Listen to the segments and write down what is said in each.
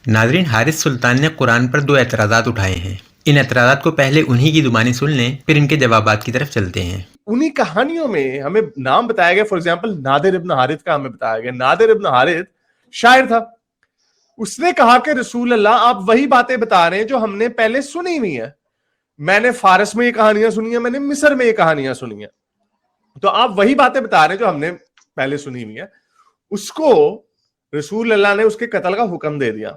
ناظرین، حارث سلطان نے قرآن پر 2 اعتراضات اٹھائے ہیں۔ ان اعتراضات کو پہلے انہی کی زبانی سن لیں، پھر ان کے جوابات کی طرف چلتے ہیں۔ انہی کہانیوں میں ہمیں نام بتایا گیا، فار ایگزامپل نادر ابن حارث کا ہمیں بتایا گیا۔ نادر ابن حارث شاعر تھا، اس نے کہا کہ رسول اللہ آپ وہی باتیں بتا رہے ہیں جو ہم نے پہلے سنی ہوئی ہیں، میں نے فارس میں یہ کہانیاں سنی ہیں، میں نے مصر میں یہ کہانیاں سنی ہیں، تو آپ وہی باتیں بتا رہے ہیں جو ہم نے پہلے سنی ہوئی ہیں۔ اس کو رسول اللہ نے اس کے قتل کا حکم دے دیا۔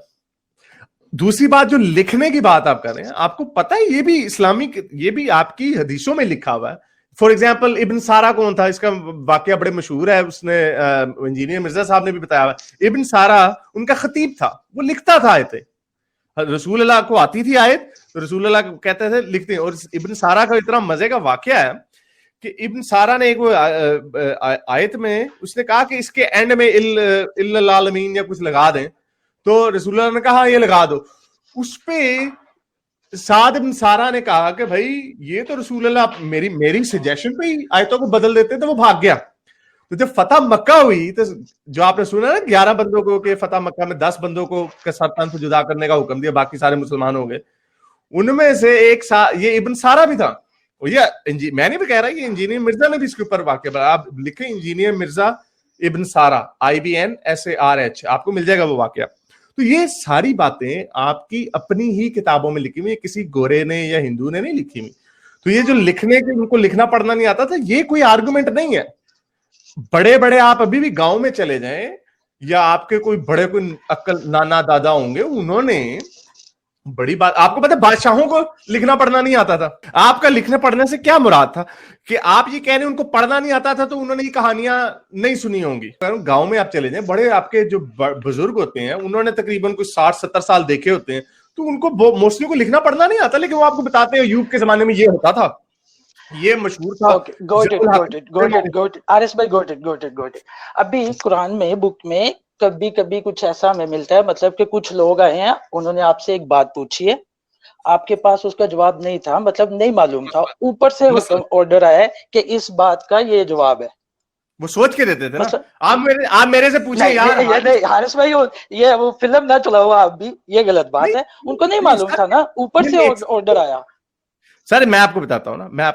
دوسری بات جو لکھنے کی بات آپ کر رہے ہیں، آپ کو پتہ ہے یہ بھی اسلامی، یہ بھی آپ کی حدیثوں میں لکھا ہوا ہے۔ فار ایگزامپل ابن سارا کون تھا، اس کا واقعہ بڑے مشہور ہے، اس نے انجینئر مرزا صاحب نے بھی بتایا ہوا ہے۔ ابن سارا ان کا خطیب تھا، وہ لکھتا تھا آیتیں، رسول اللہ کو آتی تھی آیت تو رسول اللہ کہتے تھے لکھتے ہیں۔ اور ابن سارا کا اتنا مزے کا واقعہ ہے کہ ابن سارا نے ایک آیت میں اس نے کہا کہ اس کے اینڈ میں الا العالمین یا کچھ لگا دیں، تو رسول اللہ نے کہا یہ لگا دو۔ اس پہ سعد بن سارا نے کہا کہ بھائی یہ تو رسول اللہ میری سجیشن پہ ہی آیتوں کو بدل دیتے، تو وہ بھاگ گیا۔ تو جب فتح مکہ ہوئی تو جو آپ نے سنا نا 11 بندوں کو کہ فتح مکہ میں 10 بندوں کو سلطنت سے جدا کرنے کا حکم دیا، باقی سارے مسلمان ہو گئے، ان میں سے ایک یہ ابن سارا بھی تھا۔ یہ میں نے بھی کہہ رہا یہ انجینئر مرزا نے بھی اس کے اوپر واقعہ بتایا، آپ لکھیں انجینئر مرزا ابن سارا IBNSARH، آپ کو مل جائے گا وہ واقعہ۔ تو یہ ساری باتیں آپ کی اپنی ہی کتابوں میں لکھی ہوئی، کسی گورے نے یا ہندو نے نہیں لکھی ہوئی۔ تو یہ جو لکھنے کے ان کو لکھنا پڑھنا نہیں آتا تھا، یہ کوئی آرگومنٹ نہیں ہے۔ بڑے بڑے آپ ابھی بھی گاؤں میں چلے جائیں، یا آپ کے کوئی بڑے کوئی عقل نانا دادا ہوں گے، انہوں نے بڑی بات، آپ کو پتہ ہے بادشاہوں کو لکھنا پڑھنا نہیں آتا تھا۔ آپ کا لکھنے پڑھنے سے کیا مراد تھا کہ آپ یہ کہہ رہے ہیں ان کو پڑھنا نہیں آتا تھا تو انہوں نے یہ کہانیاں نہیں سنی ہوں گی۔ گاؤں میں آپ چلے جائیں، بڑے آپ کے جو بزرگ ہوتے ہیں انہوں نے تقریباً کچھ 60-70 سال دیکھے ہوتے ہیں، تو ان کو موسٹلی کو لکھنا پڑھنا نہیں آتا، لیکن وہ آپ کو بتاتے ہیں ایوب کے زمانے میں یہ ہوتا تھا، یہ مشہور تھا۔ عارف بھائی گوٹ اٹ۔ ابھی قرآن میں بک میں کبھی کبھی کچھ ایسا ہمیں ملتا ہے، مطلب کہ کچھ لوگ آئے ہیں، انہوں نے آپ سے ایک بات پوچھی ہے، آپ کے پاس اس کا جواب نہیں تھا، مطلب نہیں معلوم تھا، اوپر سے حکم آرڈر آیا ہے کہ اس بات کا یہ جواب ہے، وہ سوچ کے دیتے تھے نا۔ آپ میرے سے پوچھیں یار حارث بھائی یہ وہ فلم نہ چلاؤ آپ بھی، یہ غلط بات ہے، ان کو نہیں معلوم تھا نا، اوپر سے آرڈر آیا۔ سر میں آپ کو بتاتا ہوں نا،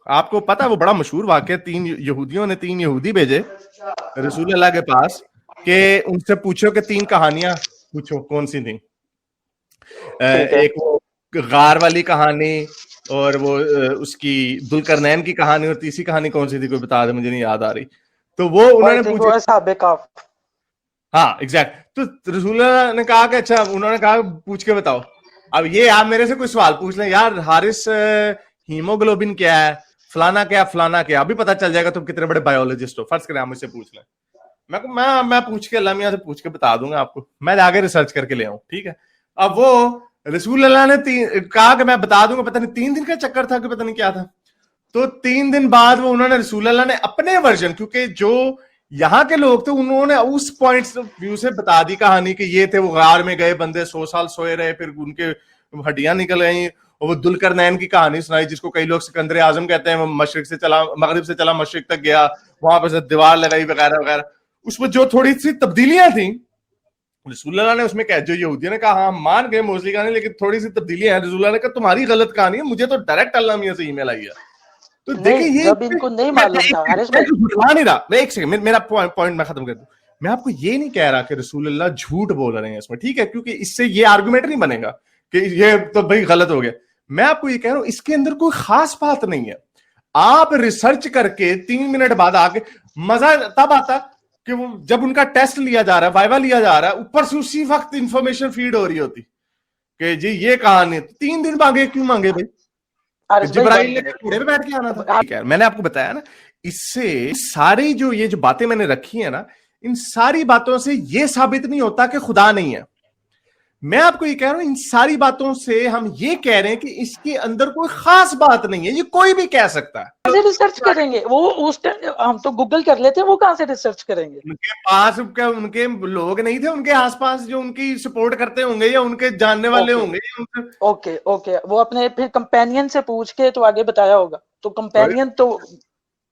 آپ کو پتا وہ بڑا مشہور واقعہ، 3 یہودیوں نے 3 یہودی بھیجے رسول اللہ کے پاس کہ ان سے پوچھو کہ 3 کہانیاں پوچھو کون سی تھیں۔ ایک وہ غار والی کہانی، اور وہ اس کی ذوالقرنین کی کہانی، اور تیسری کہانی کون سی تھی کوئی بتا دے، مجھے نہیں یاد آ رہی۔ تو وہ انہوں نے پوچھا، ہاں ایگزیکٹ۔ تو رسول اللہ نے کہا کہ اچھا، انہوں نے کہا پوچھ کے بتاؤ۔ اب یہ آپ میرے سے کوئی سوال پوچھ لیں، یار حارث ہیموگلوبن کیا ہے، فلانا کیا فلانا کیا، ابھی پتا چل جائے گا تم کتنے بڑے بایولوجسٹ ہو، فرض کریں آپ مجھ سے پوچھ لیں، میں پوچھ کے اللہ میاں سے پوچھ کے بتا دوں گا آپ کو، میں آگے ریسرچ کر کے لے آؤں، ٹھیک ہے۔ اب وہ رسول اللہ نے کہا کہ میں بتا دوں گا، پتہ نہیں 3 دن کا چکر تھا کہ پتہ نہیں کیا تھا۔ تو 3 دن بعد وہ انہوں نے رسول اللہ نے اپنے ورژن، کیونکہ جو یہاں کے لوگ تھے انہوں نے اس پوائنٹ ویو سے بتا دی کہانی کہ یہ تھے وہ غار میں گئے بندے 100 سال سوئے رہے، پھر ان کے ہڈیاں نکل گئیں، اور وہ ذوالقرنین کی کہانی سنائی جس کو کئی لوگ سکندر اعظم کہتے ہیں، وہ مشرق سے چلا مغرب سے چلا مشرق تک گیا، وہاں پہ دیوار لگائی وغیرہ وغیرہ۔ اس میں جو تھوڑی سی تبدیلیاں تھیں رسول اللہ نے اس میں کہا، جو یہودیوں نے کہا ہاں مان گئے موزلی کہانی، لیکن تھوڑی سی تبدیلیاں ہیں۔ رسول اللہ نے کہا تمہاری غلط کہانی ہے، مجھے تو ڈائریکٹ اللہ میاں سے ای میل آئی ہے۔ تو دیکھیں یہ جب ان کو نہیں معلوم تھا، نہیں رہا، میں ایک سیکنڈ میرا پوائنٹ میں ختم کر دوں۔ میں آپ کو یہ نہیں کہہ رہا کہ رسول اللہ جھوٹ بول رہے ہیں اس میں، ٹھیک ہے، کیونکہ اس سے یہ آرگومنٹ نہیں بنے گا کہ یہ تو بھائی غلط ہو گیا۔ میں آپ کو یہ کہہ رہا ہوں اس کے اندر کوئی خاص بات نہیں ہے۔ آپ ریسرچ کر کے 3 منٹ بعد آ کے، مزہ تب آتا کہ وہ جب ان کا ٹیسٹ لیا جا رہا ہے، وائوا لیا جا رہا ہے، اوپر سے اسی وقت انفارمیشن فیڈ ہو رہی ہوتی کہ جی یہ کہانی 3 دن مانگے، کیوں مانگے بھائی؟ جبرائیل نے گھوڑے پہ بیٹھ کے آنا تھا۔ میں نے آپ کو بتایا نا، اس سے ساری جو یہ جو باتیں میں نے رکھی ہیں نا، ان ساری باتوں سے یہ ثابت نہیں ہوتا کہ خدا نہیں ہے۔ میں آپ کو یہ کہہ رہا ہوں ان ساری باتوں سے ہم یہ کہہ رہے ہیں کہ اس کے اندر کوئی خاص بات نہیں ہے، یہ کوئی بھی کہہ سکتا ہے۔ کیسے ریسرچ کریں گے وہ؟ اس ہم تو گوگل کر لیتے ہیں، وہ کہاں سے ریسرچ کریں گے؟ ان کے پاس ان کے لوگ نہیں تھے ان کے آس پاس جو ان کی سپورٹ کرتے ہوں گے یا ان کے جاننے والے ہوں گے؟ اوکے، وہ اپنے پھر کمپینین سے پوچھ کے تو آگے بتایا ہوگا۔ تو کمپینین تو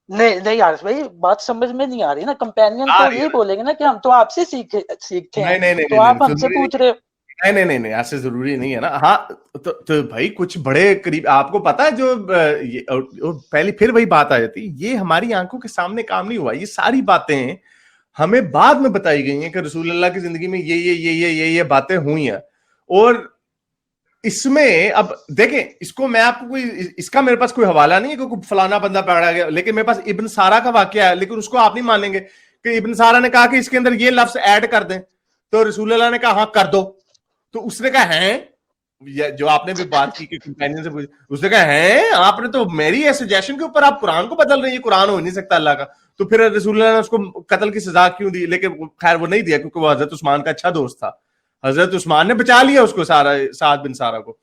نہیں عارف بھائی، بات سمجھ میں نہیں آ رہی نا۔ کمپینین تو یہ بولیں گے نا کہ ہم تو آپ سے سیکھتے ہیں، تو آپ ہم سے پوچھ رہے نہیں ایسے ضروری نہیں ہے نا. ہاں تو بھائی کچھ بڑے قریب آپ کو پتا ہے جو پہلی پھر وہی بات آ جاتی, یہ ہماری آنکھوں کے سامنے کام نہیں ہوا. یہ ساری باتیں ہمیں بعد میں بتائی گئی ہیں کہ رسول اللہ کی زندگی میں یہ باتیں ہوئی ہیں. اور اس میں اب دیکھیں, اس کو میں آپ کو اس کا میرے پاس کوئی حوالہ نہیں ہے کہ کوئی فلانا بندہ پکڑا گیا, لیکن میرے پاس ابن سارا کا واقعہ ہے, لیکن اس کو آپ نہیں مانیں گے کہ ابن سارا نے کہا کہ اس کے اندر یہ لفظ ایڈ کر دیں, تو رسول اللہ نے کہا ہاں کر دو. تو اس نے کہا ہیں, جو آپ نے بھی بات کی کہ کمپینین سے اس نے کہا ہیں آپ نے تو میری سجیشن کے اوپر آپ قرآن کو بدل رہے ہیں, یہ قرآن ہو نہیں سکتا اللہ کا. تو پھر رسول اللہ نے اس کو قتل کی سزا کیوں دی؟ لیکن خیر وہ نہیں دیا کیونکہ وہ حضرت عثمان کا اچھا دوست تھا. حضرت عثمان نے بچا لیا اس کو, سعد بن سارا کو.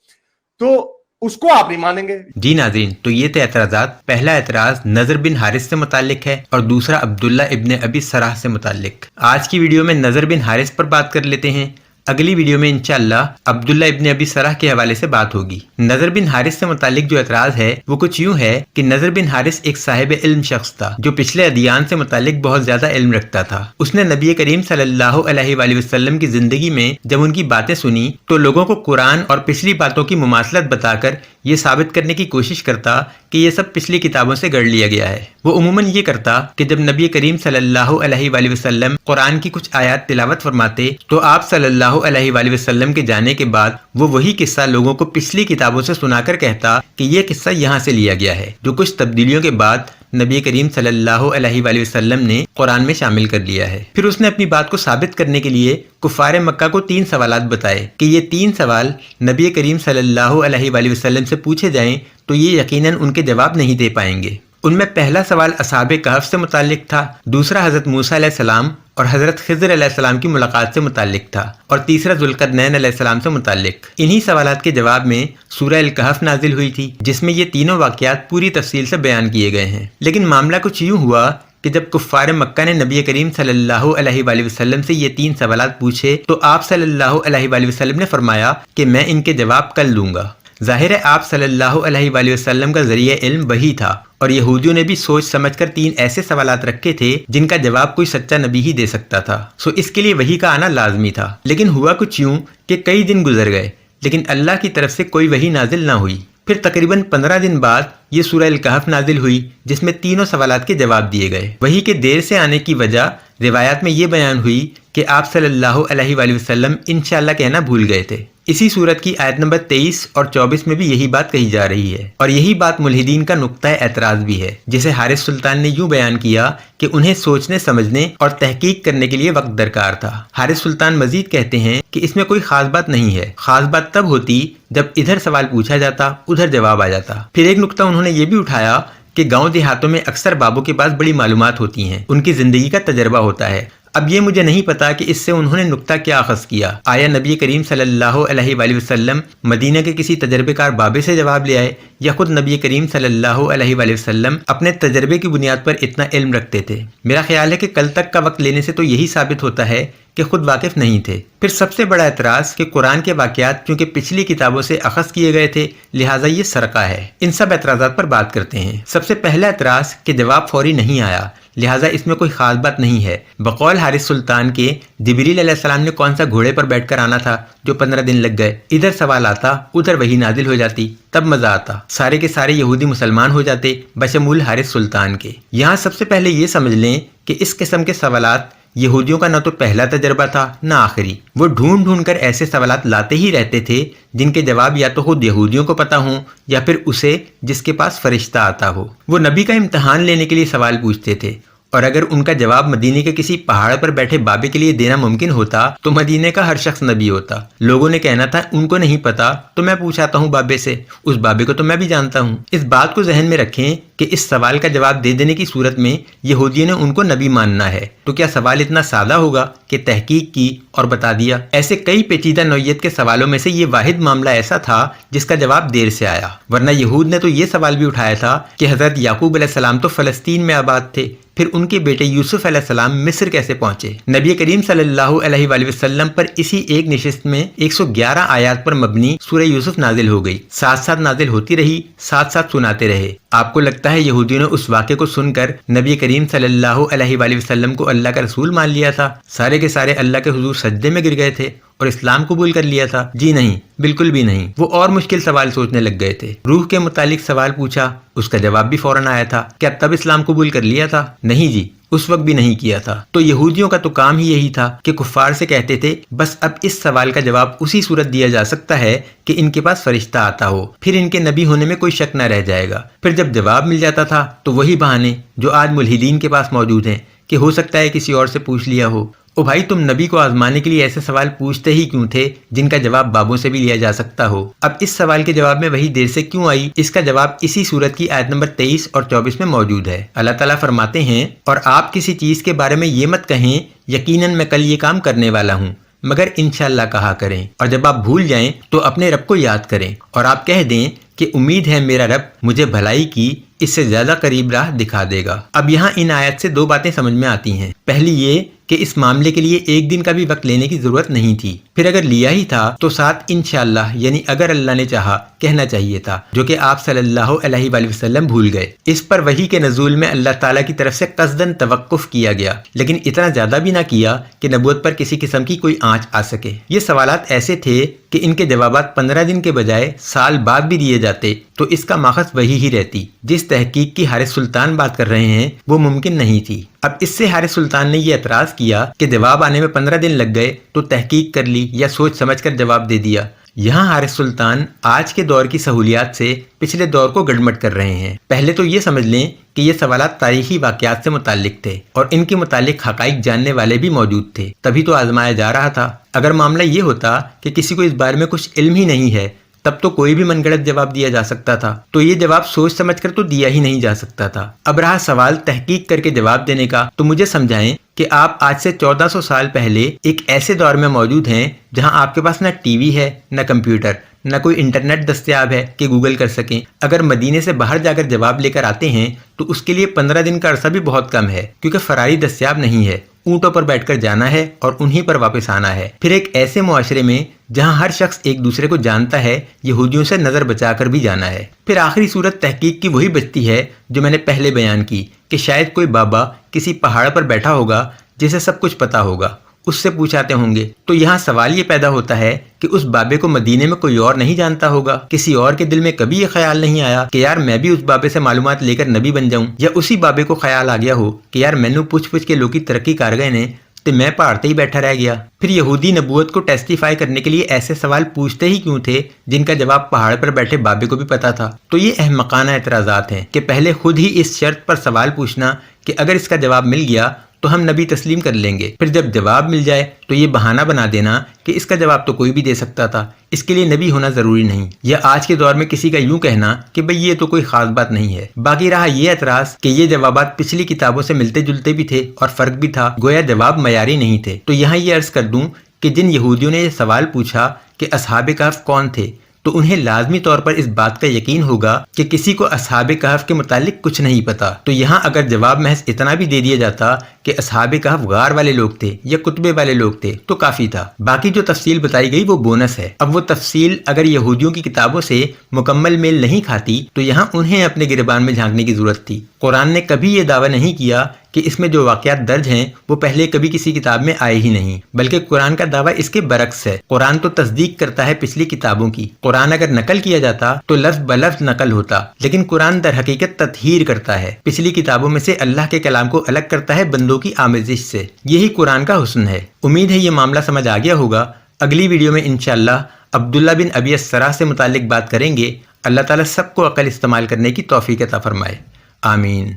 تو اس کو آپ نہیں مانیں گے. جی ناظرین, تو یہ تھے اعتراضات. پہلا اعتراض نضر بن حارث سے متعلق ہے اور دوسرا عبداللہ ابن ابی سرح سے متعلق. آج کی ویڈیو میں نضر بن حارث پر بات کر لیتے ہیں. اگلی ویڈیو میں انشاءاللہ عبداللہ ابن ابی سرح کے حوالے سے بات ہوگی. نضر بن حارث سے متعلق جو اعتراض ہے وہ کچھ یوں ہے کہ نضر بن حارث ایک صاحب علم شخص تھا جو پچھلے ادیان سے متعلق بہت زیادہ علم رکھتا تھا. اس نے نبی کریم صلی اللہ علیہ وآلہ وسلم کی زندگی میں جب ان کی باتیں سنی تو لوگوں کو قرآن اور پچھلی باتوں کی مماثلت بتا کر یہ ثابت کرنے کی کوشش کرتا کہ یہ سب پچھلی کتابوں سے گڑھ لیا گیا ہے. وہ عموماً یہ کرتا کہ جب نبی کریم صلی اللہ علیہ وآلہ وسلم قرآن کی کچھ آیات تلاوت فرماتے تو آپ صلی اللہ علیہ وآلہ وسلم کے جانے کے بعد وہ وہی قصہ لوگوں کو پچھلی کتابوں سے سنا کر کہتا کہ یہ قصہ یہاں سے لیا گیا ہے, جو کچھ تبدیلیوں کے بعد نبی کریم صلی اللہ علیہ وآلہ وسلم نے قرآن میں شامل کر لیا ہے. پھر اس نے اپنی بات کو ثابت کرنے کے لیے کفار مکہ کو 3 سوالات بتائے کہ یہ 3 سوال نبی کریم صلی اللہ علیہ وآلہ وسلم سے پوچھے جائیں تو یہ یقیناً ان کے جواب نہیں دے پائیں گے. ان میں پہلا سوال اصحاب کہف سے متعلق تھا, دوسرا حضرت موسیٰ علیہ السلام اور حضرت خضر علیہ السلام کی ملاقات سے متعلق تھا, اور تیسرا ذوالقرنین علیہ السلام سے متعلق. انہی سوالات کے جواب میں سورہ الکہف نازل ہوئی تھی جس میں یہ تینوں واقعات پوری تفصیل سے بیان کیے گئے ہیں. لیکن معاملہ کچھ یوں ہوا کہ جب کفار مکہ نے نبی کریم صلی اللہ علیہ وآلہ وسلم سے یہ 3 سوالات پوچھے تو آپ صلی اللہ علیہ وآلہ وسلم نے فرمایا کہ میں ان کے جواب کل دوں گا. ظاہر ہے آپ صلی اللہ علیہ وآلہ وسلم کا ذریعہ علم وہی تھا, اور یہودیوں نے بھی سوچ سمجھ کر 3 ایسے سوالات رکھے تھے جن کا جواب کوئی سچا نبی ہی دے سکتا تھا. سو اس کے لیے وحی کا آنا لازمی تھا. لیکن ہوا کچھ یوں کہ کئی دن گزر گئے لیکن اللہ کی طرف سے کوئی وحی نازل نہ ہوئی. پھر تقریباً 15 دن بعد یہ سورہ الکہف نازل ہوئی جس میں تینوں سوالات کے جواب دیے گئے. وحی کے دیر سے آنے کی وجہ روایات میں یہ بیان ہوئی کہ آپ صلی اللہ علیہ وآلہ وسلم انشاءاللہ کہنا بھول گئے تھے. اسی صورت کی آیت نمبر 23 اور 24 میں بھی یہی بات کہی جا رہی ہے, اور یہی بات ملحدین کا نقطہ اعتراض بھی ہے, جسے حارث سلطان نے یوں بیان کیا کہ انہیں سوچنے سمجھنے اور تحقیق کرنے کے لیے وقت درکار تھا. حارث سلطان مزید کہتے ہیں کہ اس میں کوئی خاص بات نہیں ہے, خاص بات تب ہوتی جب ادھر سوال پوچھا جاتا ادھر جواب آ جاتا. پھر ایک نقطہ انہوں نے یہ بھی اٹھایا کہ گاؤں دیہاتوں میں اکثر بابوں کے پاس بڑی معلومات ہوتی ہیں, ان کی زندگی کا تجربہ ہوتا ہے. اب یہ مجھے نہیں پتا کہ اس سے انہوں نے نقطہ کیا اخذ کیا. آیا نبی کریم صلی اللہ علیہ وآلہ وسلم مدینہ کے کسی تجربے کار بابے سے جواب لے آئے, یا خود نبی کریم صلی اللہ علیہ وآلہ وسلم اپنے تجربے کی بنیاد پر اتنا علم رکھتے تھے؟ میرا خیال ہے کہ کل تک کا وقت لینے سے تو یہی ثابت ہوتا ہے کہ خود واقف نہیں تھے. پھر سب سے بڑا اعتراض کہ قرآن کے واقعات چونکہ پچھلی کتابوں سے اخذ کیے گئے تھے لہٰذا یہ سرقہ ہے. ان سب اعتراضات پر بات کرتے ہیں. سب سے پہلا اعتراض کہ جواب فوری نہیں آیا لہٰذا اس میں کوئی خاص بات نہیں ہے. بقول حارث سلطان کے جبریل علیہ السلام نے کون سا گھوڑے پر بیٹھ کر آنا تھا جو 15 دن لگ گئے؟ ادھر سوال آتا ادھر وہی نازل ہو جاتی, تب مزہ آتا, سارے کے سارے یہودی مسلمان ہو جاتے بشمول حارث سلطان کے. یہاں سب سے پہلے یہ سمجھ لیں کہ اس قسم کے سوالات یہودیوں کا نہ تو پہلا تجربہ تھا نہ آخری. وہ ڈھونڈ ڈھونڈ کر ایسے سوالات لاتے ہی رہتے تھے جن کے جواب یا تو خود یہودیوں کو پتا ہوں یا پھر اسے جس کے پاس فرشتہ آتا ہو. وہ نبی کا امتحان لینے کے لیے سوال پوچھتے تھے, اور اگر ان کا جواب مدینے کے کسی پہاڑ پر بیٹھے بابے کے لیے دینا ممکن ہوتا تو مدینے کا ہر شخص نبی ہوتا. لوگوں نے کہنا تھا ان کو نہیں پتا تو میں پوچھاتا ہوں بابے سے, اس بابے کو تو میں بھی جانتا ہوں. اس بات کو ذہن میں رکھیں کہ اس سوال کا جواب دے دینے کی صورت میں یہودیوں نے ان کو نبی ماننا ہے, تو کیا سوال اتنا سادہ ہوگا کہ تحقیق کی اور بتا دیا؟ ایسے کئی پیچیدہ نوعیت کے سوالوں میں سے یہ واحد معاملہ ایسا تھا جس کا جواب دیر سے آیا. ورنہ یہود نے تو یہ سوال بھی اٹھایا تھا کہ حضرت یعقوب علیہ السلام تو فلسطین میں آباد تھے, پھر ان کے بیٹے یوسف علیہ السلام مصر کیسے پہنچے؟ نبی کریم صلی اللہ علیہ وآلہ وسلم پر اسی ایک نشست میں 111 آیات پر مبنی سورہ یوسف نازل ہو گئی, ساتھ ساتھ نازل ہوتی رہی, ساتھ ساتھ سناتے رہے. آپ کو لگتا ہے یہودیوں نے اس واقعے کو سن کر نبی کریم صلی اللہ علیہ وآلہ وسلم کو اللہ کا رسول مان لیا تھا؟ سارے کے سارے اللہ کے حضور سجدے میں گر گئے تھے اور اسلام قبول کر لیا تھا؟ جی نہیں، بالکل بھی نہیں۔ وہ اور مشکل سوال سوچنے لگ گئے تھے۔ روح کے متعلق سوال پوچھا، اس کا جواب بھی فوراً آیا تھا۔ کیا تب اسلام قبول کر لیا تھا؟ نہیں جی، اس وقت بھی نہیں کیا تھا۔ تو یہودیوں کا تو کام ہی یہی تھا کہ کفار سے کہتے تھے بس اب اس سوال کا جواب اسی صورت دیا جا سکتا ہے کہ ان کے پاس فرشتہ آتا ہو، پھر ان کے نبی ہونے میں کوئی شک نہ رہ جائے گا۔ پھر جب جواب مل جاتا تھا تو وہی بہانے جو آج ملحدین کے پاس موجود ہیں کہ ہو سکتا ہے کسی اور سے پوچھ لیا ہو۔ او بھائی، تم نبی کو آزمانے کے لیے ایسے سوال پوچھتے ہی کیوں تھے جن کا جواب بابوں سے بھی لیا جا سکتا ہو؟ اب اس سوال کے جواب میں وہی دیر سے کیوں آئی؟ اس کا جواب اسی سورت کی آیت نمبر 23 اور 24 میں موجود ہے۔ اللہ تعالیٰ فرماتے ہیں، اور آپ کسی چیز کے بارے میں یہ مت کہیں یقیناً میں کل یہ کام کرنے والا ہوں، مگر انشاءاللہ کہا کریں، اور جب آپ بھول جائیں تو اپنے رب کو یاد کریں اور آپ کہہ دیں کہ امید ہے میرا رب مجھے بھلائی کی اس سے زیادہ قریب راہ دکھا دے گا۔ اب یہاں ان آیت سے دو باتیں سمجھ میں آتی ہیں۔ پہلی یہ کہ اس معاملے کے لیے ایک دن کا بھی وقت لینے کی ضرورت نہیں تھی، پھر اگر لیا ہی تھا تو ساتھ انشاءاللہ یعنی اگر اللہ نے چاہا کہنا چاہیے تھا، جو کہ آپ صلی اللہ علیہ وآلہ وسلم بھول گئے۔ اس پر وحی کے نزول میں اللہ تعالیٰ کی طرف سے قصداً توقف کیا گیا، لیکن اتنا زیادہ بھی نہ کیا کہ نبوت پر کسی قسم کی کوئی آنچ آ سکے۔ یہ سوالات ایسے تھے کہ ان کے جوابات 15 دن کے بجائے سال بعد بھی دیے جاتے تو اس کا ماخذ وہی ہی رہتی۔ جس تحقیق کی حارث سلطان بات کر رہے ہیں وہ ممکن نہیں تھی۔ اب اس سے حارث سلطان نے یہ اعتراض کیا کہ جواب آنے میں 15 دن لگ گئے تو تحقیق کر لی یا سوچ سمجھ کر جواب دے دیا۔ یہاں حارث سلطان آج کے دور کی سہولیات سے پچھلے دور کو گڑمٹ کر رہے ہیں۔ پہلے تو یہ سمجھ لیں کہ یہ سوالات تاریخی واقعات سے متعلق تھے اور ان کے متعلق حقائق جاننے والے بھی موجود تھے، تبھی تو آزمایا جا رہا تھا۔ اگر معاملہ یہ ہوتا کہ کسی کو اس بارے میں کچھ علم ہی نہیں ہے تب تو کوئی بھی من گڑت جواب دیا جا سکتا تھا، تو یہ جواب سوچ سمجھ کر تو دیا ہی نہیں جا سکتا تھا۔ اب رہا سوال تحقیق کر کے جواب دینے کا، تو مجھے سمجھائیں کہ آپ آج سے 1400 سال پہلے ایک ایسے دور میں موجود ہیں جہاں آپ کے پاس نہ ٹی وی ہے، نہ کمپیوٹر، نہ کوئی انٹرنیٹ دستیاب ہے کہ گوگل کر سکیں۔ اگر مدینے سے باہر جا کر جواب لے کر آتے ہیں تو اس کے لیے 15 دن کا عرصہ بھی بہت کم ہے، کیونکہ فراری دستیاب نہیں ہے، اونٹوں پر بیٹھ کر جانا ہے اور انہی پر واپس آنا ہے۔ پھر ایک ایسے معاشرے میں جہاں ہر شخص ایک دوسرے کو جانتا ہے، یہودیوں سے نظر بچا کر بھی جانا ہے۔ پھر آخری صورت تحقیق کی وہی بچتی ہے جو میں نے پہلے بیان کی کہ شاید کوئی بابا کسی پہاڑ پر بیٹھا ہوگا جسے سب کچھ پتا ہوگا، اس سے پوچھاتے ہوں گے۔ تو یہاں سوال یہ پیدا ہوتا ہے کہ اس بابے کو مدینے میں کوئی اور نہیں جانتا ہوگا؟ کسی اور کے دل میں کبھی یہ خیال نہیں آیا کہ یار میں بھی اس بابے سے معلومات لے کر نبی بن جاؤں؟ یا اسی بابے کو خیال آ گیا ہو کہ یار مینو پوچھ کے لوکی ترقی کر گئے نے تو میں پہاڑتے ہی بیٹھا رہ گیا؟ پھر یہودی نبوت کو ٹیسٹیفائی کرنے کے لیے ایسے سوال پوچھتے ہی کیوں تھے جن کا جواب پہاڑ پر بیٹھے بابے کو بھی پتا تھا؟ تو یہ احمقانہ اعتراضات ہیں کہ پہلے خود ہی اس شرط پر سوال پوچھنا کہ اگر اس کا جواب مل گیا تو ہم نبی تسلیم کر لیں گے، پھر جب جواب مل جائے تو یہ بہانہ بنا دینا کہ اس کا جواب تو کوئی بھی دے سکتا تھا، اس کے لیے نبی ہونا ضروری نہیں، یا آج کے دور میں کسی کا یوں کہنا کہ بھئی یہ تو کوئی خاص بات نہیں ہے۔ باقی رہا یہ اعتراض کہ یہ جوابات پچھلی کتابوں سے ملتے جلتے بھی تھے اور فرق بھی تھا، گویا جواب معیاری نہیں تھے۔ تو یہاں یہ عرض کر دوں کہ جن یہودیوں نے یہ سوال پوچھا کہ اصحاب کہف کون تھے، تو انہیں لازمی طور پر اس بات کا یقین ہوگا کہ کسی کو اصحاب کہف کے متعلق کچھ نہیں پتا۔ تو یہاں اگر جواب محض اتنا بھی دے دیا جاتا کہ اصحاب کہف غار والے لوگ تھے یا کتبے والے لوگ تھے تو کافی تھا۔ باقی جو تفصیل بتائی گئی وہ بونس ہے۔ اب وہ تفصیل اگر یہودیوں کی کتابوں سے مکمل میل نہیں کھاتی تو یہاں انہیں اپنے گریبان میں جھانکنے کی ضرورت تھی۔ قرآن نے کبھی یہ دعویٰ نہیں کیا کہ اس میں جو واقعات درج ہیں وہ پہلے کبھی کسی کتاب میں آئے ہی نہیں، بلکہ قرآن کا دعویٰ اس کے برعکس ہے۔ قرآن تو تصدیق کرتا ہے پچھلی کتابوں کی۔ قرآن اگر نقل کیا جاتا تو لفظ بلفظ نقل ہوتا، لیکن قرآن در حقیقت تطہیر کرتا ہے، پچھلی کتابوں میں سے اللہ کے کلام کو الگ کرتا ہے بندوں کی آمیزش سے۔ یہی قرآن کا حسن ہے۔ امید ہے یہ معاملہ سمجھ آ گیا ہوگا۔ اگلی ویڈیو میں انشاءاللہ عبداللہ بن ابی السرح سے متعلق بات کریں گے۔ اللہ تعالیٰ سب کو عقل استعمال کرنے کی توفیق عطا فرمائے، آمین۔